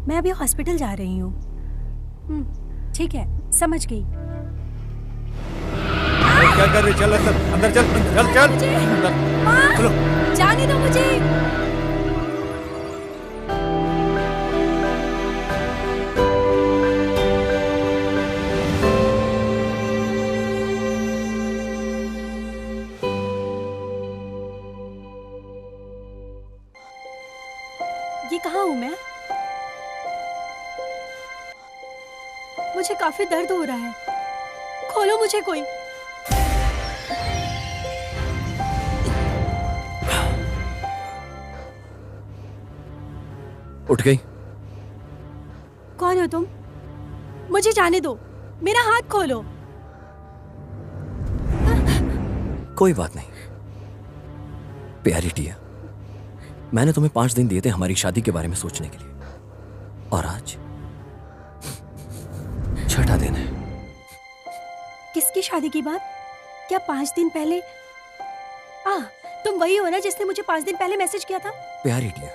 मैं अभी हॉस्पिटल जा रही हूँ। ठीक है, समझ गई। क्या कर रही? चल अंदर, अंदर चल, चल चल अंदर। चलो, जाने दो मुझे। ये कहाँ हूँ मैं? मुझे काफी दर्द हो रहा है। खोलो मुझे कोई। उठ गई? कौन हो तुम? मुझे जाने दो, मेरा हाथ खोलो। कोई बात नहीं प्यारी टिया, मैंने तुम्हें 5 दिन दिए थे हमारी शादी के बारे में सोचने के लिए, और आज 6ठा दिन है। किसकी शादी की बात? क्या 5 दिन पहले? तुम वही हो ना जिसने मुझे 5 दिन पहले मैसेज किया था? प्यारी टिया,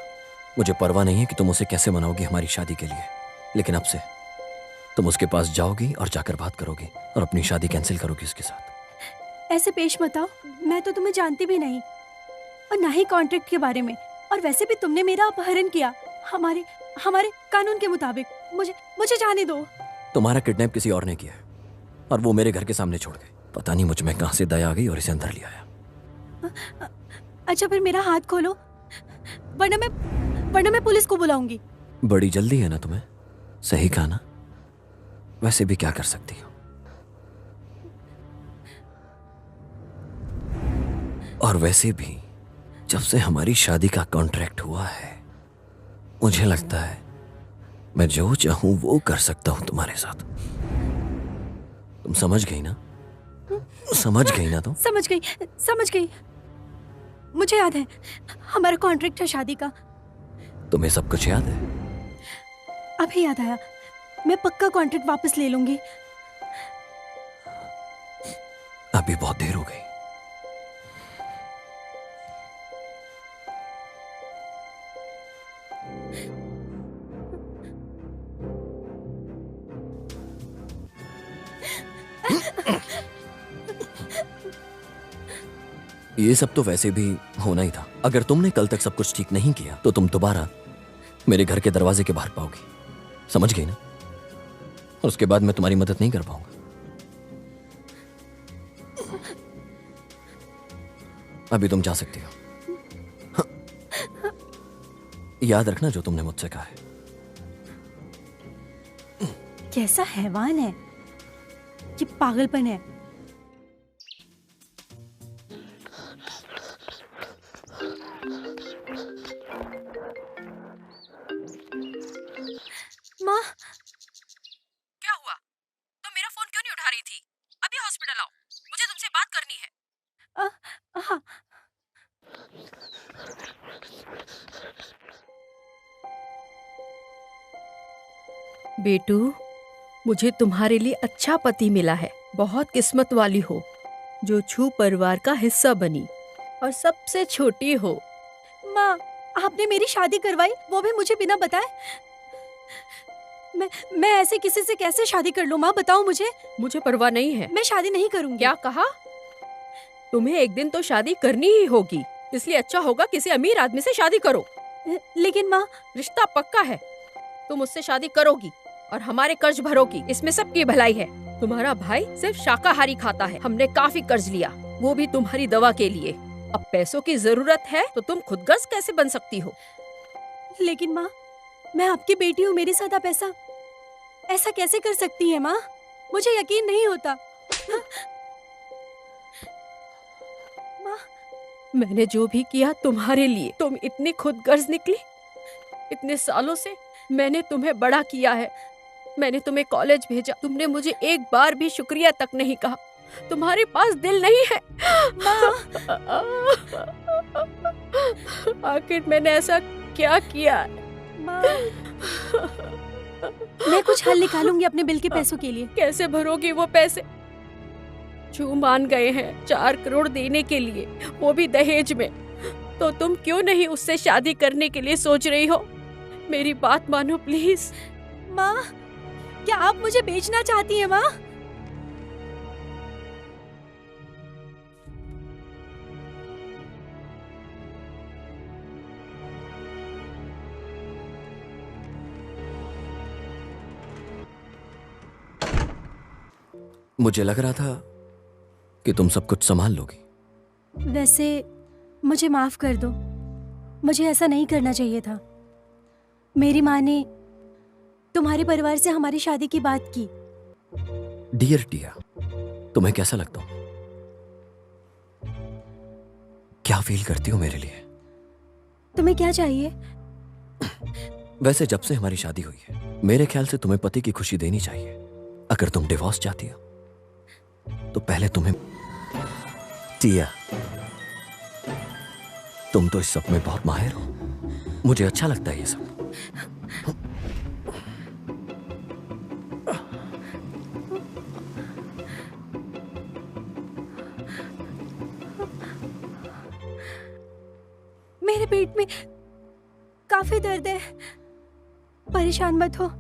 मुझे परवाह नहीं है कि तुम उसे कैसे मनाओगी हमारी शादी के लिए, लेकिन अब से तुम उसके पास जाओगी और जाकर बात करोगी और अपनी शादी कैंसिल करोगी उसके साथ। ऐसे पेश मत आओ, मैं तो तुम्हें जानती भी नहीं और ना ही कॉन्ट्रैक्ट के बारे में, और वैसे भी तुमने मेरा अपहरण किया हमारे कानून के मुताबिक। मुझे जाने दो। तुम्हारा किडनैप किसी और ने किया है और वो मेरे घर के सामने छोड़ गए। पता नहीं मुझ में कहां से दया आ गई और इसे अंदर ले आया। अच्छा फिर मेरा हाथ खोलो, वरना मैं पुलिस को बुलाऊंगी। बड़ी जल्दी है ना तुम्हें? सही कहा ना? वैसे भी क्या कर सकती हो। और वैसे भी जब से हमारी शादी का कॉन्ट्रैक्ट हुआ है, मुझे लगता है मैं जो चाहूं वो कर सकता हूं तुम्हारे साथ। तुम समझ गई ना? समझ गई ना तुम? समझ गई। मुझे याद है, हमारा कॉन्ट्रैक्ट है शादी का। तुम्हें सब कुछ याद है? अभी याद आया, मैं पक्का कॉन्ट्रैक्ट वापस ले लूंगी। अभी बहुत देर हो गई। ये सब तो वैसे भी होना ही था। अगर तुमने कल तक सब कुछ ठीक नहीं किया तो तुम दोबारा मेरे घर के दरवाजे के बाहर पाओगी। समझ गई ना? और उसके बाद मैं तुम्हारी मदद नहीं कर पाऊंगा। अभी तुम जा सकती हो। हाँ। याद रखना जो तुमने मुझसे कहा है। कैसा हैवान है ये, पागलपन है। माँ, क्या हुआ? तुम मेरा फोन क्यों नहीं उठा रही थी? अभी हॉस्पिटल आओ, मुझे तुमसे बात करनी है। हाँ। बेटू, मुझे तुम्हारे लिए अच्छा पति मिला है। बहुत किस्मत वाली हो जो छू परिवार का हिस्सा बनी और सबसे छोटी हो। माँ, आपने मेरी शादी करवाई, वो भी मुझे बिना बताए। मैं ऐसे किसी से कैसे शादी कर लूं? माँ बताओ मुझे। मुझे परवाह नहीं है। मैं शादी नहीं करूंगी। क्या कहा? तुम्हें एक दिन तो शादी करनी ही होगी, इसलिए अच्छा होगा किसी अमीर आदमी से शादी करो। लेकिन माँ, रिश्ता पक्का है, तुम उससे शादी करोगी और हमारे कर्ज भरोगी, इसमें सबकी भलाई है। तुम्हारा भाई सिर्फ शाकाहारी खाता है, हमने काफी कर्ज लिया, वो भी तुम्हारी दवा के लिए। अब पैसों की जरूरत है तो तुम खुदगर्ज कैसे बन सकती हो? लेकिन माँ, मैं आपकी बेटी हूँ, मेरे साथ आप ऐसा कैसे कर सकती हैं माँ? मुझे यकीन नहीं होता। माँ, मैंने जो भी किया तुम्हारे लिए, तुम इतनी खुदगर्ज निकली। इतने सालों से मैंने तुम्हें बड़ा किया है, मैंने तुम्हें कॉलेज भेजा, तुमने मुझे एक बार भी शुक्रिया तक नहीं कहा। तुम्हारे पास दिल नहीं है। आखिर मैंने ऐसा क्या किया? माँ, मैं कुछ हल निकालूंगी अपने बिल के पैसों के लिए। कैसे भरोगी वो पैसे? जो मान गए हैं 4 करोड़ देने के लिए, वो भी दहेज में, तो तुम क्यों नहीं उससे शादी करने के लिए सोच रही हो? मेरी बात मानो प्लीज। माँ, क्या आप मुझे बेचना चाहती हैं माँ? मुझे लग रहा था कि तुम सब कुछ संभाल लोगी। वैसे मुझे माफ कर दो, मुझे ऐसा नहीं करना चाहिए था। मेरी माँ ने तुम्हारे परिवार से हमारी शादी की बात की। डियर टिया, तुम्हें कैसा लगता हूं? क्या फील करती हो मेरे लिए? तुम्हें क्या चाहिए? वैसे जब से हमारी शादी हुई है, मेरे ख्याल से तुम्हें पति की खुशी देनी चाहिए। अगर तुम डिवोर्स चाहती हो तो पहले तुम्हें। टिया, तुम तो इस सब में बहुत माहिर हो, मुझे अच्छा लगता है ये सब। मेरे पेट में काफी दर्द है, परेशान मत हो।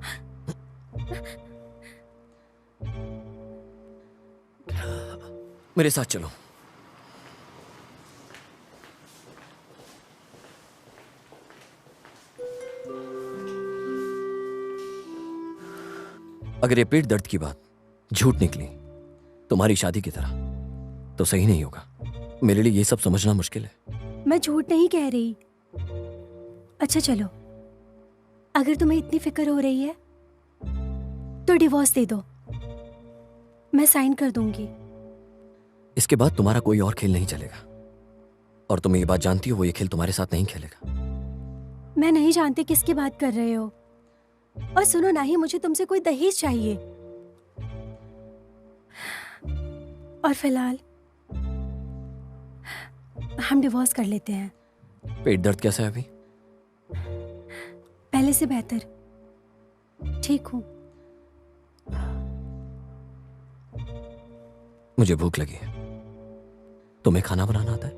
मेरे साथ चलो। अगर ये पेट दर्द की बात झूठ निकली तुम्हारी शादी की तरह, तो सही नहीं होगा। मेरे लिए ये सब समझना मुश्किल है। मैं झूठ नहीं कह रही। अच्छा चलो, अगर तुम्हें इतनी फिक्र हो रही है तो डिवोर्स दे दो, मैं साइन कर दूंगी। इसके बाद तुम्हारा कोई और खेल नहीं चलेगा, और तुम ये बात जानती हो वो ये खेल तुम्हारे साथ नहीं खेलेगा। मैं नहीं जानती किसकी बात कर रहे हो। और सुनो, ना ही मुझे तुमसे कोई दहेज चाहिए। और फिलहाल हम डिवोर्स कर लेते हैं। पेट दर्द कैसा है अभी? पहले से बेहतर, ठीक हूँ। मुझे भूख लगी है। तुम्हें खाना बनाना आता है?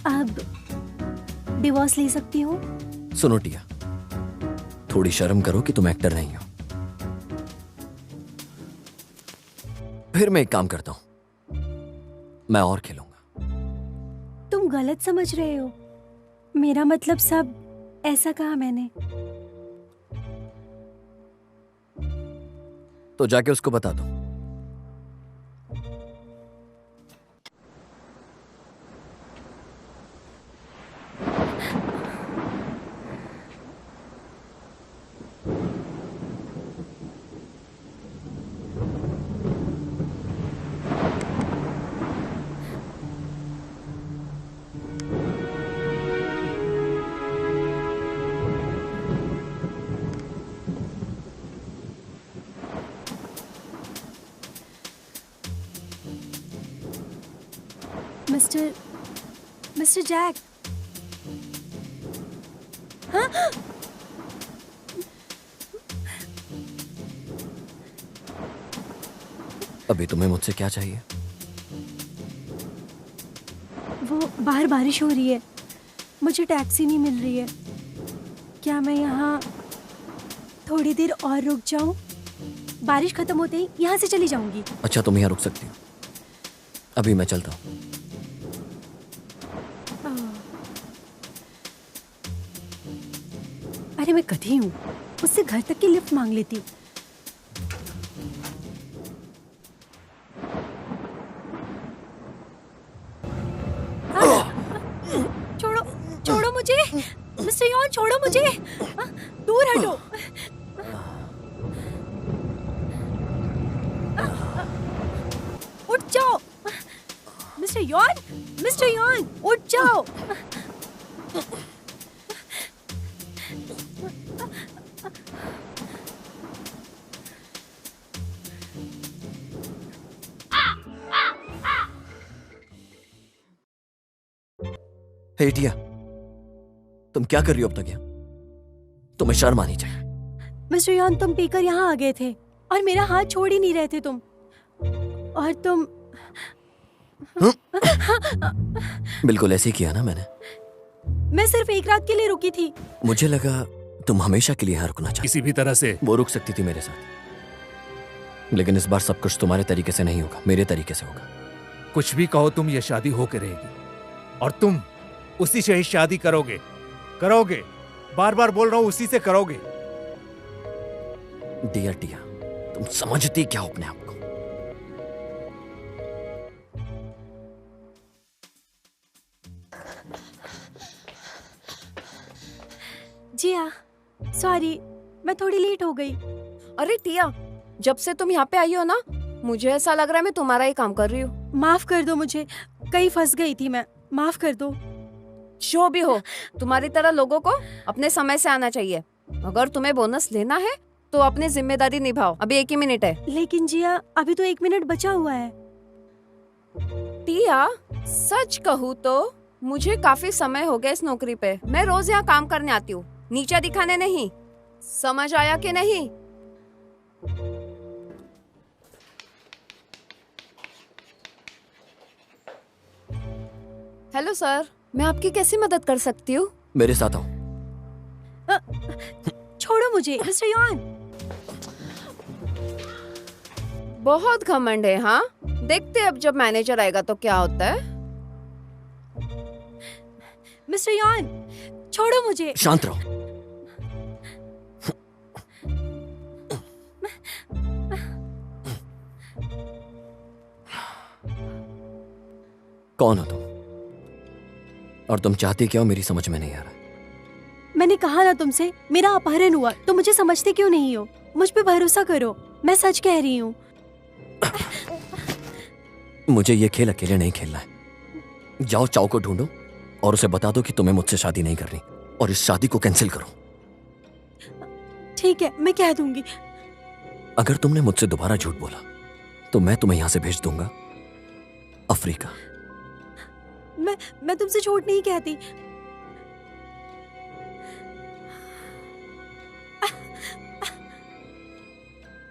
अब डिवोर्स ले सकती हूँ? सुनो टिया, थोड़ी शर्म करो कि तुम एक्टर नहीं हो। फिर मैं एक काम करता हूं, मैं और खेलूंगा। तुम गलत समझ रहे हो। मेरा मतलब सब ऐसा कहा मैंने। तो जाके उसको बता दो। Mister Jack. हाँ? अभी तुम्हें मुझसे क्या चाहिए? वो बाहर बारिश हो रही है, मुझे टैक्सी नहीं मिल रही है। क्या मैं यहाँ थोड़ी देर और रुक जाऊं? बारिश खत्म होते ही यहाँ से चली जाऊंगी। अच्छा, तुम यहाँ रुक सकती हो। अभी मैं चलता हूँ। अरे मैं गधी हूँ, उससे घर तक की लिफ्ट मांग लेती। छोड़ो, छोड़ो मुझे। मिस्टर यॉन, छोड़ो मुझे। दूर हटो। उठ जाओ। मिस्टर यॉन, उठ जाओ। हे टिया, तुम क्या कर रही हो अब तक यहाँ? तुम्हें शर्म आनी चाहिए। मिस्टर यॉन, तुम पीकर यहाँ आ गए थे और मेरा हाथ छोड़ ही नहीं रहे थे तुम। और तुम बिल्कुल ऐसे ही किया ना मैंने। मैं सिर्फ एक रात के लिए रुकी थी। मुझे लगा तुम हमेशा के लिए यहाँ रुकना चाहती। किसी भी तरह से वो रुक सकती थी मेरे साथ, लेकिन इस बार सब कुछ तुम्हारे तरीके से नहीं होगा, मेरे तरीके से होगा। कुछ भी कहो, तुम ये शादी होके रहेगी और तुम उसी से ही शादी करोगे। करोगे, बार बार बोल रहा हूं, उसी से करोगे। डियर टिया, तुम समझती क्या हो अपने आप को? जी हाँ, सॉरी, मैं थोड़ी लेट हो गई। अरे टिया, जब से तुम यहाँ पे आई हो ना, मुझे ऐसा लग रहा है मैं तुम्हारा ही काम कर रही हूँ। माफ कर दो मुझे, कहीं फंस गई थी मैं, माफ कर दो। जो भी हो, तुम्हारी तरह लोगों को अपने समय से आना चाहिए। अगर तुम्हें बोनस लेना है तो अपनी जिम्मेदारी निभाओ। अभी 1 ही मिनट है। लेकिन जिया, अभी तो 1 मिनट बचा हुआ है। टिया, सच कहूँ तो मुझे काफी समय हो गया इस नौकरी पे। मैं रोज यहाँ काम करने आती हूँ, नीचा दिखाने नहीं। समझ आया कि नहीं? हेलो सर, मैं आपकी कैसी मदद कर सकती हूँ? मेरे साथ आओ। छोड़ो मुझे मिस्टर यॉन। बहुत घमंड है। हाँ, देखते हैं अब जब मैनेजर आएगा तो क्या होता है। मिस्टर यॉन, छोड़ो मुझे। शांत रहो। कौन हो तुम और तुम चाहती क्या हो, मेरी समझ में नहीं आ रहा। मैंने कहा ना तुमसे, मेरा अपहरण हुआ, तो मुझे समझते क्यों नहीं हो? मुझ पे भरोसा करो, मैं सच कह रही हूँ। मुझे ये खेल अकेले नहीं खेलना है। जाओ चाव को ढूंढो और उसे बता दो कि तुम्हें मुझसे शादी नहीं करनी और इस शादी को कैंसिल करो। ठीक है, मैं कह दूंगी। अगर तुमने मुझसे दोबारा झूठ बोला तो मैं तुम्हें यहां से भेज दूंगा अफ्रीका। मैं तुमसे झूठ नहीं कहती।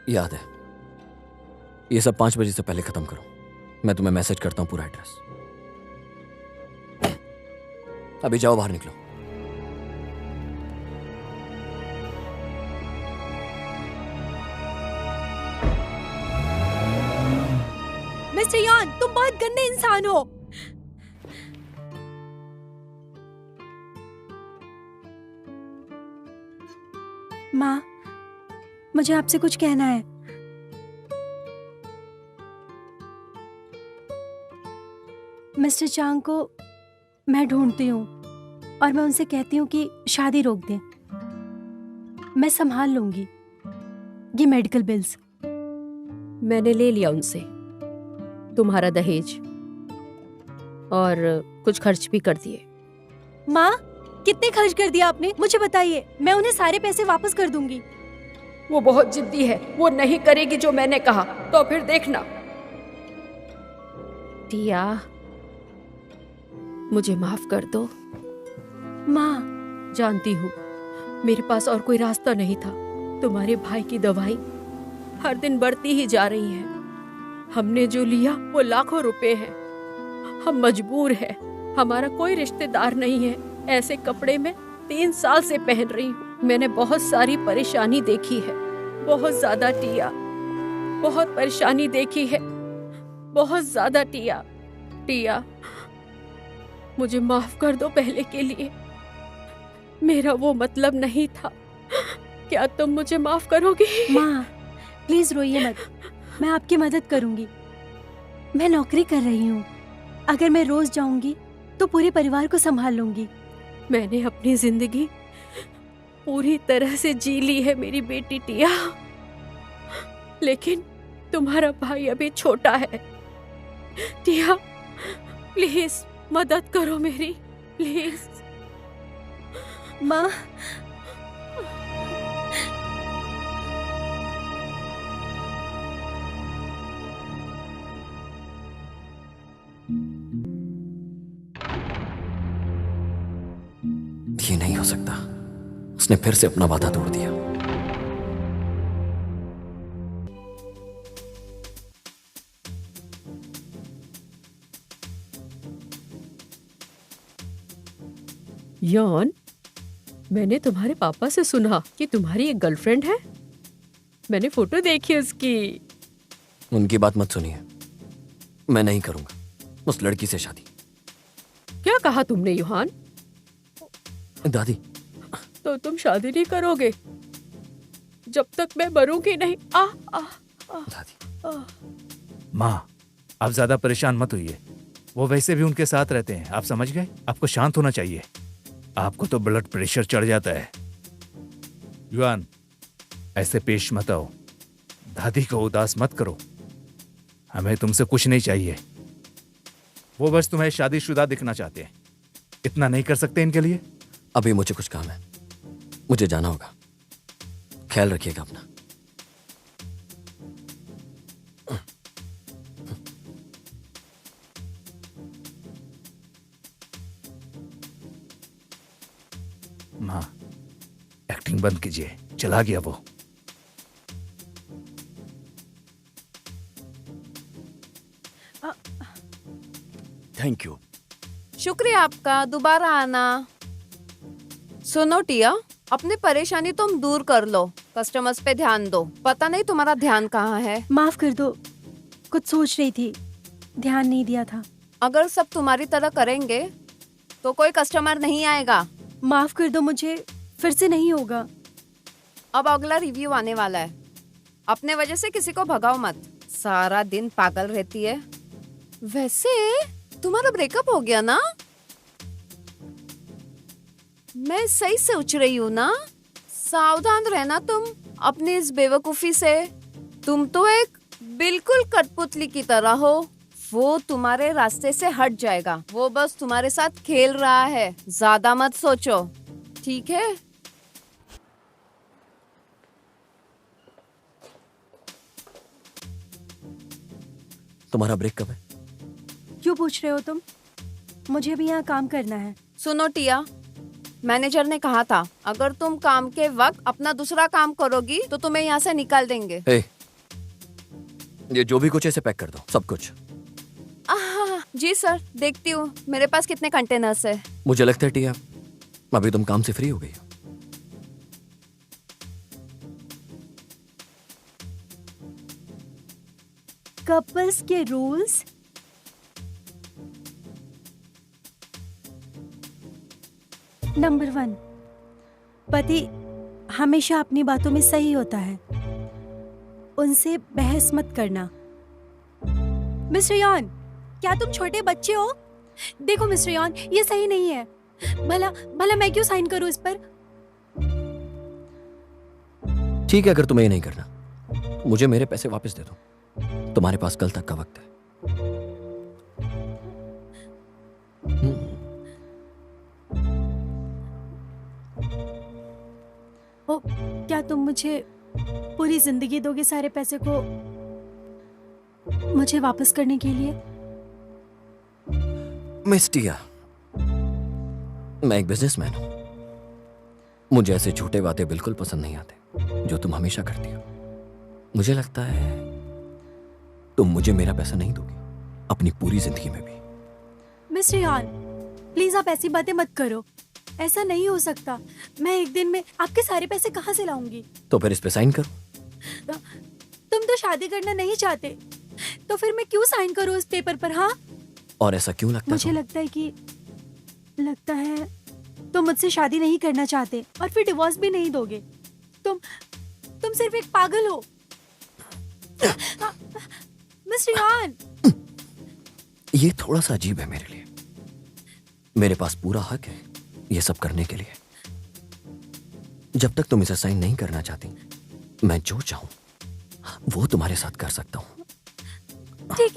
याद है, ये सब 5 बजे से पहले खत्म करो। मैं तुम्हें मैसेज करता हूं पूरा एड्रेस। अभी जाओ, बाहर निकलो। मिस्टर यॉन, तुम बहुत गंदे इंसान हो। माँ, मुझे आपसे कुछ कहना है। मिस्टर चांग को मैं ढूंढती हूँ और मैं उनसे कहती हूँ कि शादी रोक दें। मैं संभाल लूंगी ये मेडिकल बिल्स। मैंने ले लिया उनसे तुम्हारा दहेज और कुछ खर्च भी कर दिए। माँ, कितने खर्च कर दिया आपने? मुझे बताइए, मैं उन्हें सारे पैसे वापस कर दूंगी। वो बहुत जिद्दी है, वो नहीं करेगी जो मैंने कहा, तो फिर देखना। टिया, मुझे माफ कर दो। माँ, जानती हूँ मेरे पास और कोई रास्ता नहीं था। तुम्हारे भाई की दवाई हर दिन बढ़ती ही जा रही है। हमने जो लिया वो लाखों रुपए हैं। हम मजबूर हैं, हमारा कोई रिश्तेदार नहीं है। ऐसे कपड़े में 3 साल से पहन रही हूँ। मैंने बहुत सारी परेशानी देखी है, बहुत ज्यादा टिया, बहुत परेशानी देखी है, बहुत ज्यादा टिया। टिया, मुझे माफ कर दो पहले के लिए। मेरा वो मतलब नहीं था। क्या तुम मुझे माफ करोगी? माँ, प्लीज रोइए मत, मैं आपकी मदद करूंगी। मैं नौकरी कर रही हूँ, अगर मैं रोज जाऊंगी तो पूरे परिवार को संभाल लूंगी। मैंने अपनी जिंदगी पूरी तरह से जी ली है मेरी बेटी टिया, लेकिन तुम्हारा भाई अभी छोटा है। टिया, प्लीज मदद करो मेरी, प्लीज। माँ, ये नहीं हो सकता। उसने फिर से अपना वादा तोड़ दिया। यौन, मैंने तुम्हारे पापा से सुना कि तुम्हारी एक गर्लफ्रेंड है। मैंने फोटो देखी उसकी। उनकी बात मत सुनिए। मैं नहीं करूंगा उस लड़की से शादी। क्या कहा तुमने योहान? दादी, तो तुम शादी नहीं करोगे जब तक मैं मरूंगी नहीं। दादी, माँ, आप ज्यादा परेशान मत होइए। वो वैसे भी उनके साथ रहते हैं, आप समझ गए? आपको शांत होना चाहिए। आपको तो ब्लड प्रेशर चढ़ जाता है। युआन, ऐसे पेश मत आओ। दादी को उदास मत करो। हमें तुमसे कुछ नहीं चाहिए। वो बस तुम्हें शादीशुदा दिखना चाहते हैं। इतना नहीं कर सकते इनके लिए? अभी मुझे कुछ काम है, मुझे जाना होगा। ख्याल रखिएगा अपना। माँ, एक्टिंग बंद कीजिए। चला गया वो। Thank you. शुक्रिया आपका, दोबारा आना। सुनो टिया, अपनी परेशानी तुम दूर कर लो, कस्टमर्स पे ध्यान दो। पता नहीं तुम्हारा ध्यान कहाँ है। माफ कर दो, कुछ सोच रही थी, ध्यान नहीं दिया था। अगर सब तुम्हारी तरह करेंगे तो कोई कस्टमर नहीं आएगा। माफ कर दो, मुझे फिर से नहीं होगा। अब अगला रिव्यू आने वाला है। अपने वजह से किसी को भगाओ मत। सारा दिन पागल रहती है। वैसे तुम्हारा ब्रेकअप हो गया ना? मैं सही सोच रही हूँ ना? सावधान रहना तुम अपनी इस बेवकूफी से। तुम तो एक बिल्कुल कठपुतली की तरह हो। वो तुम्हारे रास्ते से हट जाएगा। वो बस तुम्हारे साथ खेल रहा है। ज्यादा मत सोचो, ठीक है? तुम्हारा ब्रेक कब है? क्यों पूछ रहे हो तुम? मुझे भी यहाँ काम करना है। सुनो टिया, मैनेजर ने कहा था अगर तुम काम के वक्त अपना दूसरा काम करोगी तो तुम्हें यहाँ से निकाल देंगे। हे, ये जो भी कुछ है इसे पैक कर दो, सब कुछ। जी सर, देखती हूँ मेरे पास कितने कंटेनर्स है। मुझे लगता है टिया, अभी तुम काम से फ्री हो गई हो। कपल्स के रूल्स। नंबर 1, पति हमेशा अपनी बातों में सही होता है। उनसे बहस मत करना। मिस्टर यॉन, क्या तुम छोटे बच्चे हो? देखो मिस्टर यॉन, ये सही नहीं है। भला भला मैं क्यों साइन करूं इस पर? ठीक है, अगर तुम्हें ये नहीं करना, मुझे मेरे पैसे वापस दे दो। तुम्हारे पास कल तक का वक्त है। ओ, क्या तुम मुझे पूरी जिंदगी दोगे सारे पैसे को मुझे वापस करने के लिए? मिस टिया, मैं एक बिजनेसमैन हूं। मुझे ऐसे झूठे वादे बिल्कुल पसंद नहीं आते जो तुम हमेशा करती हो। मुझे लगता है तुम मुझे मेरा पैसा नहीं दोगी अपनी पूरी जिंदगी में भी। मिस्टर यॉन, प्लीज आप ऐसी बातें मत करो। ऐसा नहीं हो सकता। मैं एक दिन में आपके सारे पैसे कहाँ से लाऊंगी? तो फिर इस पे साइन करो। तुम तो शादी करना नहीं चाहते, तो फिर मैं क्यों साइन करूँ इस पेपर पर? हाँ, और ऐसा क्यों लगता मुझे है? लगता है तुम मुझसे शादी नहीं करना चाहते और फिर डिवोर्स भी नहीं दोगे। तुम सिर्फ एक पागल हो। मिस्टर यॉन, ये थोड़ा सा अजीब है मेरे लिए। मेरे पास पूरा हक है ये सब करने के लिए। जब तक तुम इसे साइन नहीं करना चाहती, मैं जो चाहूं वो तुम्हारे साथ कर सकता हूं। ठीक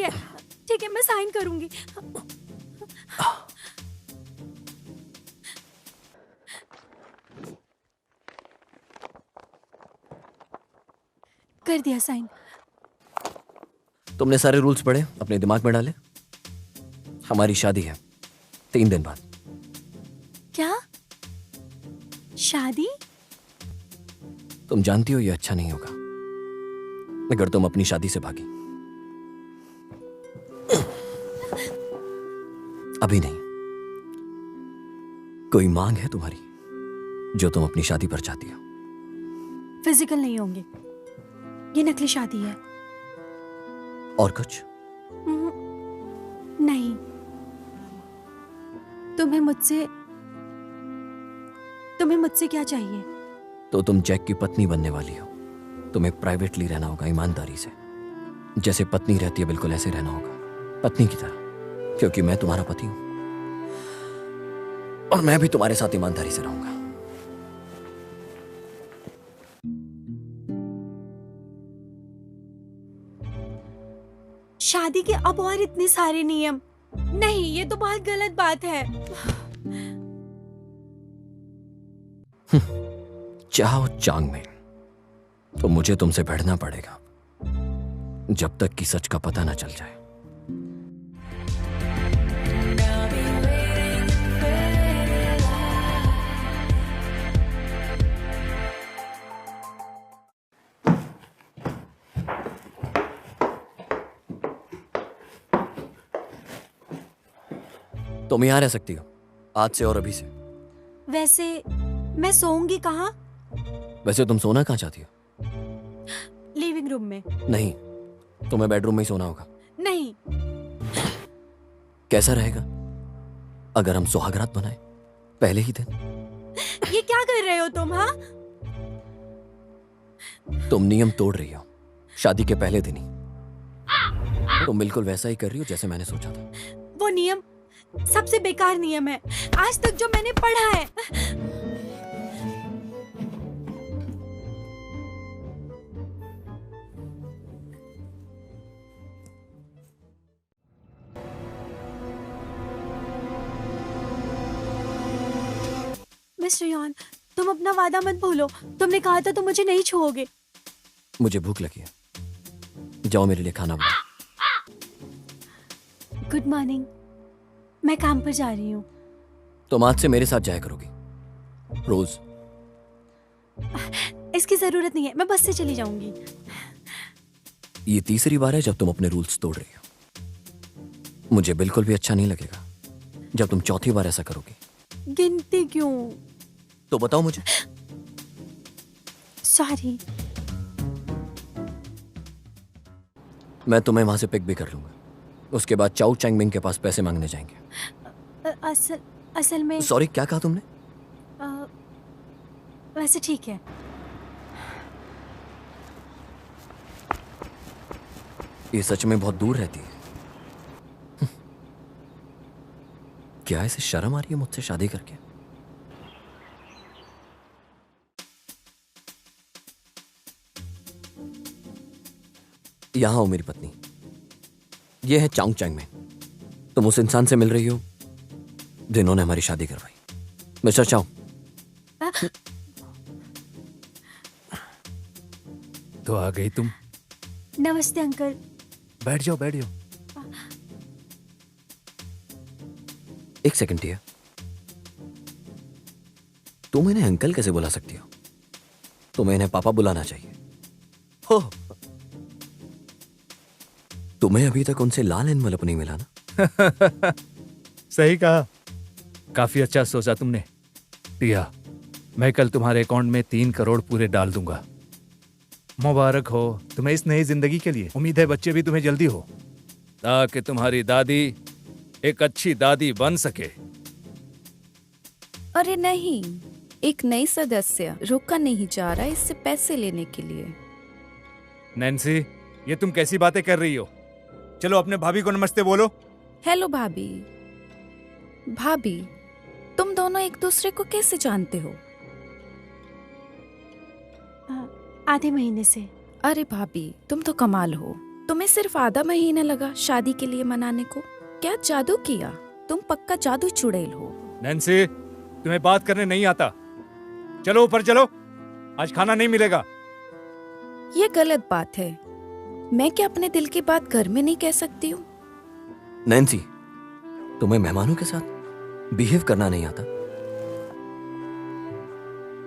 है, मैं साइन करूंगी। कर दिया साइन। तुमने सारे रूल्स पढ़े, अपने दिमाग में डाले? हमारी शादी है 3 दिन बाद। क्या? शादी? तुम जानती हो ये अच्छा नहीं होगा अगर तुम अपनी शादी से भागी। अभी नहीं। कोई मांग है तुम्हारी जो तुम अपनी शादी पर चाहती हो? फिजिकल नहीं होंगे, ये नकली शादी है। और कुछ? नहीं। तुम्हें मुझसे क्या चाहिए? तो तुम जैक की पत्नी बनने वाली हो। तुम्हें प्राइवेटली रहना होगा, ईमानदारी से। जैसे पत्नी रहती है बिल्कुल ऐसे रहना होगा, पत्नी की तरह, क्योंकि मैं तुम्हारा पति हूं और मैं भी तुम्हारे साथ ईमानदारी से रहूंगा। शादी के अब और इतने सारे नियम? नहीं, ये तो बहुत गलत बात है। चाहो चांग में, तो मुझे तुमसे भिड़ना पड़ेगा जब तक कि सच का पता न चल जाए। तुम यहाँ रह सकती हो आज से और अभी से। वैसे मैं सोऊंगी कहाँ? वैसे तुम सोना कहाँ चाहती हो? लिविंग रूम में। नहीं, तुम्हें बेडरूम में ही सोना होगा। नहीं। कैसा रहेगा अगर हम सुहागरात बनाए पहले ही दिन? ये क्या कर रहे हो तुम? हाँ, तुम नियम तोड़ रही हो शादी के पहले दिन ही। तुम बिल्कुल वैसा ही कर रही हो जैसे मैंने सोचा था। वो नियम सबसे बेकार नियम है आज तक जो मैंने पढ़ा है। मिस्टर यॉन, तुम अपना वादा मत भूलो। तुमने कहा था तुम मुझे नहीं छुओगे। मुझे भूख लगी है, जाओ मेरे लिए खाना बनाओ। Good morning. मैं काम पर जा रही हूँ। तुम आज से मेरे साथ जाया करोगी रोज। इसकी जरूरत नहीं है, मैं बस से चली जाऊंगी। ये तीसरी बार है जब तुम अपने रूल्स तोड़ रही हो। मुझे बिल्कुल भी अच्छा नहीं लगेगा जब तुम चौथी बार ऐसा करोगी। गिनती क्यों? तो बताओ मुझे। सॉरी। मैं तुम्हें वहां से पिक भी कर लूंगा। उसके बाद चाउ चैंगमिंग के पास पैसे मांगने जाएंगे। असल में सॉरी, क्या कहा तुमने? वैसे ठीक है। ये सच में बहुत दूर रहती है। क्या इसे शर्म आ रही है मुझसे शादी करके? यहां हो मेरी पत्नी। ये है चांग चैंग में। तुम उस इंसान से मिल रही हो जिन्होंने हमारी शादी करवाई। मिस्टर चाओ। तो आ गई तुम। नमस्ते अंकल। बैठ जाओ बैठ जाओ। एक सेकंड टिया, तुम इन्हें अंकल कैसे बुला सकती हो? तुम्हें इन्हें पापा बुलाना चाहिए। हो, तुम्हें अभी तक उनसे लाल एनवलप नहीं मिला ना? सही कहा, काफी अच्छा सोचा तुमने। टिया, मैं कल तुम्हारे अकाउंट में 3 करोड़ पूरे डाल दूंगा। मुबारक हो तुम्हें इस नई जिंदगी के लिए। उम्मीद है बच्चे भी तुम्हें जल्दी हो, ताकि तुम्हारी दादी एक अच्छी दादी बन सके। अरे नहीं, एक नई सदस्य रुका नहीं जा रहा इससे पैसे लेने के लिए। नैन्सी, ये तुम कैसी बातें कर रही हो? चलो अपने भाभी को नमस्ते बोलो। हेलो भाभी। भाभी, तुम दोनों एक दूसरे को कैसे जानते हो? आधे महीने से। अरे भाभी, तुम तो कमाल हो। तुम्हें सिर्फ आधा महीना लगा शादी के लिए मनाने को। क्या जादू किया? तुम पक्का जादू चुड़ैल हो। नैन्सी, तुम्हें बात करने नहीं आता। चलो ऊपर चलो, आज खाना नहीं मिलेगा। ये गलत बात है। मैं क्या अपने दिल की बात घर में नहीं कह सकती हूँ? नैन्सी, तुम्हें मेहमानों के साथ बिहेव करना नहीं आता?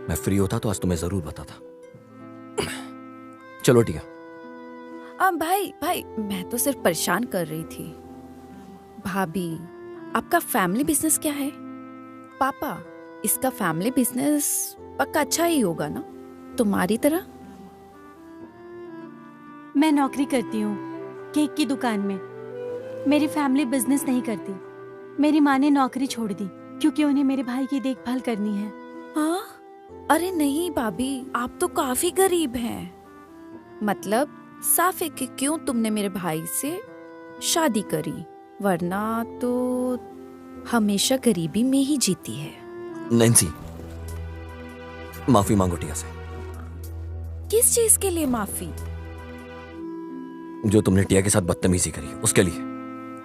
मैं फ्री होता तो आज तुम्हें जरूर बताता। चलो ठीक है। भाई भाई, मैं तो सिर्फ परेशान कर रही थी। भाभी, आपका फैमिली बिजनेस क्या है? पापा, इसका फैमिली बिजनेस पक्का अच्छा ही होगा ना, तुम्हारी तरह? मैं नौकरी करती हूँ केक की दुकान में। मेरी फैमिली बिजनेस नहीं करती। मेरी माँ ने नौकरी छोड़ दी क्योंकि उन्हें मेरे भाई की देखभाल करनी है। हाँ? अरे नहीं भाभी, आप तो काफी गरीब हैं। मतलब साफ है कि क्यों तुमने मेरे भाई से शादी करी, वरना तो हमेशा गरीबी में ही जीती है। नैन्सी, माफी मांगो टिया से। किस चीज के लिए माफी? जो तुमने टिया के साथ बदतमीजी करी उसके लिए।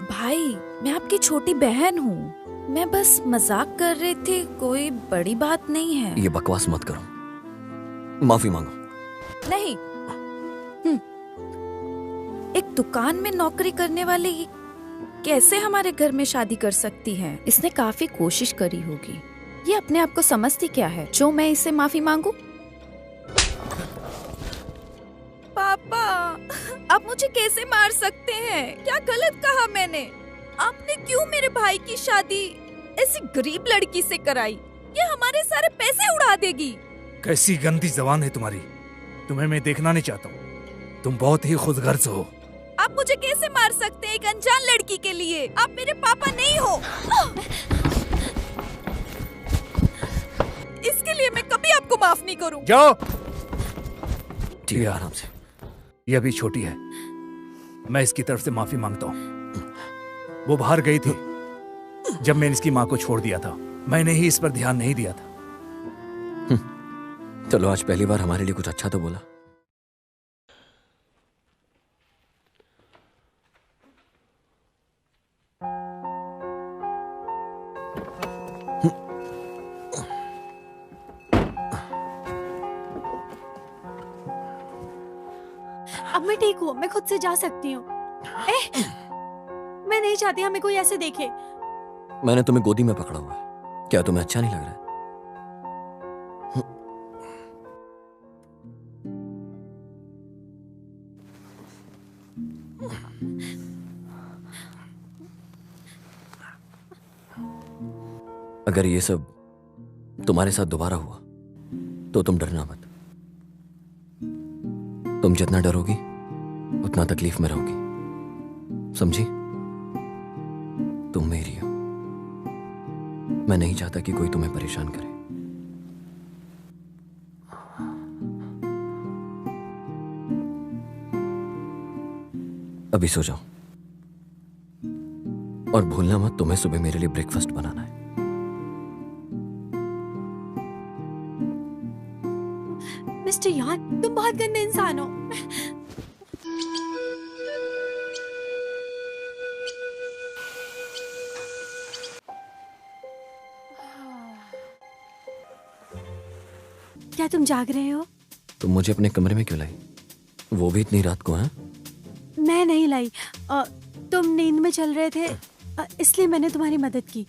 भाई, मैं आपकी छोटी बहन हूँ, मैं बस मजाक कर रही थी, कोई बड़ी बात नहीं है। ये बकवास मत करो, माफी मांगो। नहीं। एक दुकान में नौकरी करने वाली कैसे हमारे घर में शादी कर सकती है? इसने काफी कोशिश करी होगी। ये अपने आप को समझती क्या है जो मैं इससे माफी मांगू? पापा, आप मुझे कैसे मार सकते हैं? क्या गलत कहा मैंने? आपने क्यों मेरे भाई की शादी ऐसी गरीब लड़की से कराई? ये हमारे सारे पैसे उड़ा देगी। कैसी गंदी जबान है तुम्हारी। तुम्हें मैं देखना नहीं चाहता हूँ। तुम बहुत ही खुदगर्ज हो। आप मुझे कैसे मार सकते हैं एक अनजान लड़की के लिए? आप मेरे पापा नहीं हो। इसके लिए मैं कभी आपको माफ नहीं करूं। जाओ। ठीक है, आराम से। ये अभी छोटी है, मैं इसकी तरफ से माफी मांगता हूँ। वो बाहर गई थी जब मैंने इसकी माँ को छोड़ दिया था। मैंने ही इस पर ध्यान नहीं दिया था। चलो, आज पहली बार हमारे लिए कुछ अच्छा तो बोला। अब मैं ठीक हूँ, मैं खुद से जा सकती हूँ। मैं नहीं चाहती हमें कोई ऐसे देखे। मैंने तुम्हें गोदी में पकड़ा हुआ है, क्या तुम्हें अच्छा नहीं लग रहा है? अगर ये सब तुम्हारे साथ दोबारा हुआ तो तुम डरना मत। तुम जितना डरोगी उतना तकलीफ में रहोगी, समझी? तुम मेरी हो। मैं नहीं चाहता कि कोई तुम्हें परेशान करे। अभी सो जाओ और भूलना मत, तुम्हें सुबह मेरे लिए ब्रेकफास्ट बनाना है। मिस्टर यान, तुम बहुत गंदे इंसान हो। क्या तुम जाग रहे हो? तुम मुझे अपने कमरे में क्यों लाई? वो भी इतनी रात को? हैं? मैं नहीं लाई। तुम नींद में चल रहे थे, इसलिए मैंने तुम्हारी मदद की।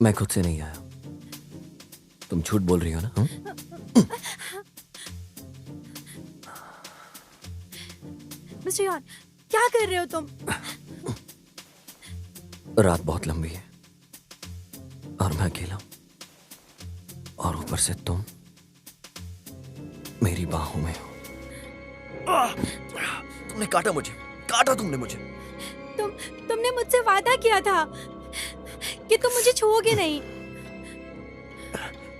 मैं खुद से नहीं आया। तुम झूठ बोल रही हो ना? मिस्टर यान, क्या कर रहे हो तुम? रात बहुत लंबी है और मैं अकेला हूं, और ऊपर से तुम मेरी बाहों में हो। तुमने काटा मुझे, काटा तुमने मुझे। तुमने मुझसे वादा किया था कि तुम मुझे छुओगे नहीं।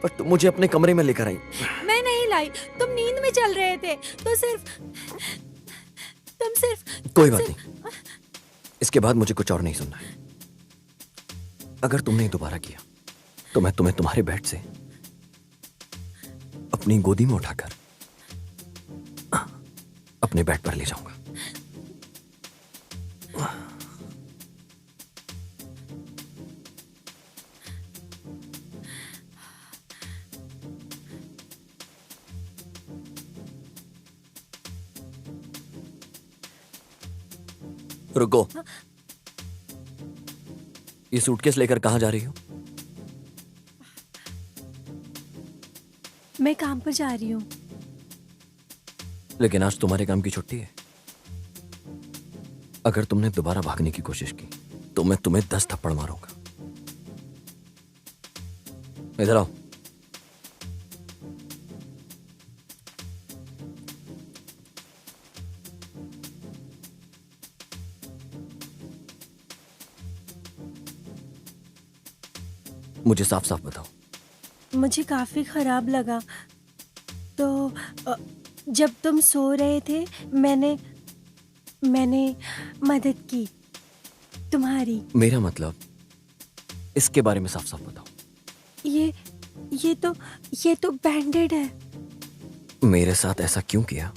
पर तुम मुझे अपने कमरे में लेकर आई। मैं नहीं लाई, तुम नींद में चल रहे थे तो तुम सिर्फ कोई बात नहीं, इसके बाद मुझे कुछ और नहीं सुनना है। अगर तुमने दोबारा किया तो मैं तुम्हें तुम्हारे बेड से अपनी गोदी में उठाकर अपने बेड पर ले जाऊंगा। रुको, ये सूटकेस लेकर कहाँ जा रही हो? मैं काम पर जा रही हूँ। लेकिन आज तुम्हारे काम की छुट्टी है। अगर तुमने दोबारा भागने की कोशिश की तो मैं तुम्हें 10 थप्पड़ मारूंगा। इधर आओ। मुझे साफ साफ बताओ। मुझे काफी खराब लगा, तो जब तुम सो रहे थे मैंने मदद की तुम्हारी। मेरा मतलब इसके बारे में साफ साफ बताओ। ये तो बैंडेड है। मेरे साथ ऐसा क्यों किया?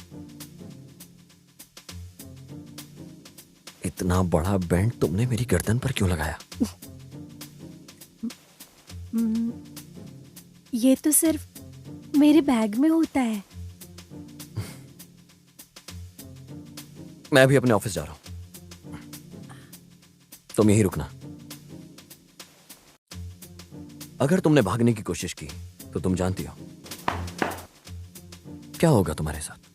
इतना बड़ा बैंड तुमने मेरी गर्दन पर क्यों लगाया? ये तो सिर्फ मेरे बैग में होता है। मैं अभी अपने ऑफिस जा रहा हूं, तुम यहीं रुकना। अगर तुमने भागने की कोशिश की तो तुम जानती हो क्या होगा तुम्हारे साथ।